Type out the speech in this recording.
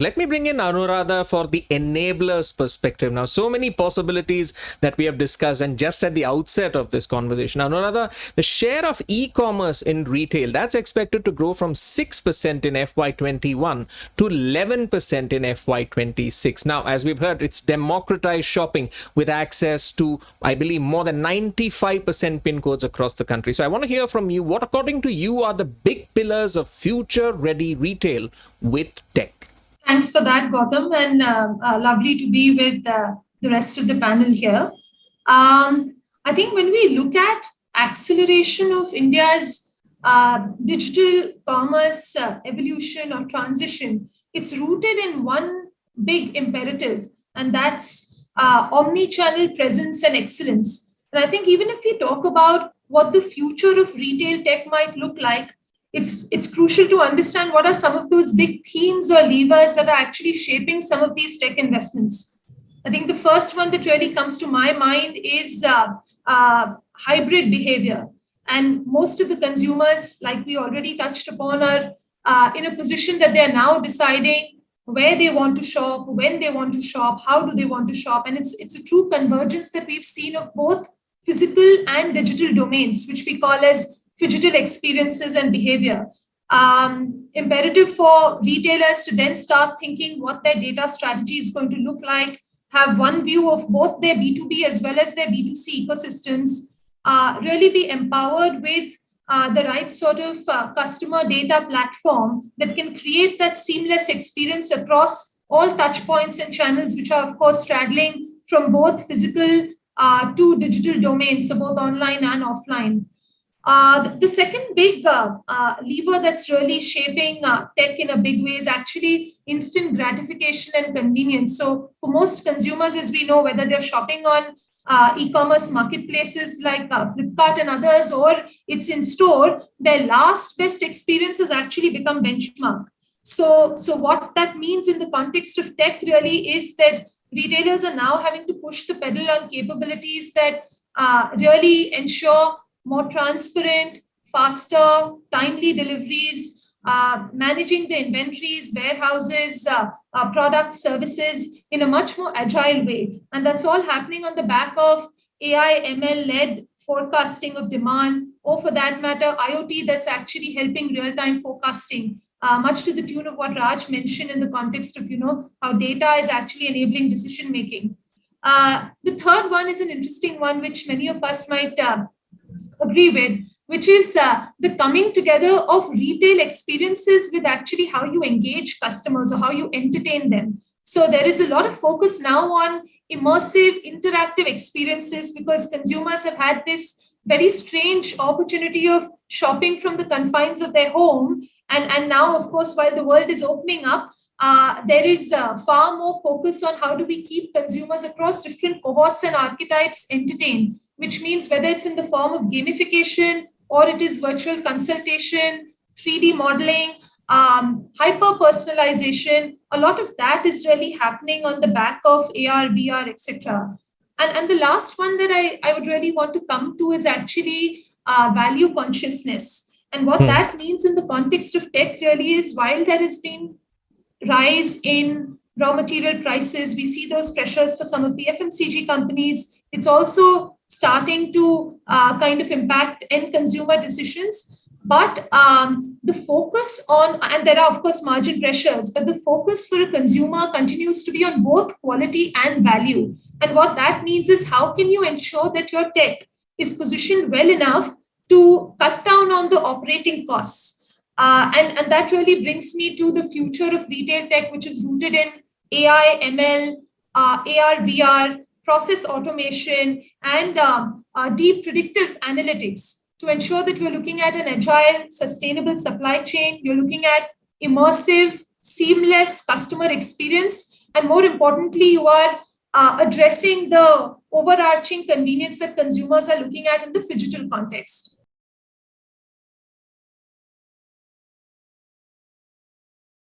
Let me bring in Anuradha for the enablers perspective. Now, so many possibilities that we have discussed, and just at the outset of this conversation, Anuradha, the share of e-commerce in retail, that's expected to grow from 6% in FY21 to 11% in FY26. Now, as we've heard, it's democratized shopping with access to, I believe, more than 95% pin codes across the country. So I want to hear from you, what according to you are the big pillars of future-ready retail with tech? Thanks for that, Gautam, and lovely to be with the rest of the panel here. I think when we look at acceleration of India's digital commerce evolution or transition, it's rooted in one big imperative, and that's omni-channel presence and excellence. And I think even if we talk about what the future of retail tech might look like, it's crucial to understand what are some of those big themes or levers that are actually shaping some of these tech investments. I think the first one that really comes to my mind is hybrid behavior. And most of the consumers, like we already touched upon, are in a position that they are now deciding where they want to shop, when they want to shop, how do they want to shop. And it's a true convergence that we've seen of both physical and digital domains, which we call as digital experiences and behavior. Imperative for retailers to then start thinking what their data strategy is going to look like, have one view of both their B2B as well as their B2C ecosystems, really be empowered with the right sort of customer data platform that can create that seamless experience across all touch points and channels, which are, of course, straddling from both physical to digital domains, so both online and offline. The second big lever that's really shaping tech in a big way is actually instant gratification and convenience. So for most consumers, as we know, whether they're shopping on e-commerce marketplaces like Flipkart and others, or it's in store, their last best experience has actually become benchmark. So what that means in the context of tech really is that retailers are now having to push the pedal on capabilities that really ensure more transparent, faster, timely deliveries, managing the inventories, warehouses, product services in a much more agile way. And that's all happening on the back of AI, ML-led forecasting of demand, or for that matter, IoT that's actually helping real-time forecasting, much to the tune of what Raj mentioned in the context of, how data is actually enabling decision-making. The third one is an interesting one, which many of us might agree with, which is the coming together of retail experiences with actually how you engage customers or how you entertain them. So there is a lot of focus now on immersive, interactive experiences because consumers have had this very strange opportunity of shopping from the confines of their home. And now, of course, while the world is opening up, there is far more focus on how do we keep consumers across different cohorts and archetypes entertained, which means whether it's in the form of gamification or it is virtual consultation, 3D modeling, hyper-personalization, a lot of that is really happening on the back of AR, VR, etc. And the last one that I would really want to come to is actually value consciousness. And what that means in the context of tech really is while there has been rise in raw material prices, we see those pressures for some of the FMCG companies. It's also starting to kind of impact end consumer decisions. But the focus on, and there are, of course, margin pressures, but the focus for a consumer continues to be on both quality and value. And what that means is how can you ensure that your tech is positioned well enough to cut down on the operating costs? And that really brings me to the future of retail tech, which is rooted in AI, ML, AR, VR, process automation, and deep predictive analytics to ensure that you're looking at an agile, sustainable supply chain. You're looking at immersive, seamless customer experience. And more importantly, you are addressing the overarching convenience that consumers are looking at in the phygital context.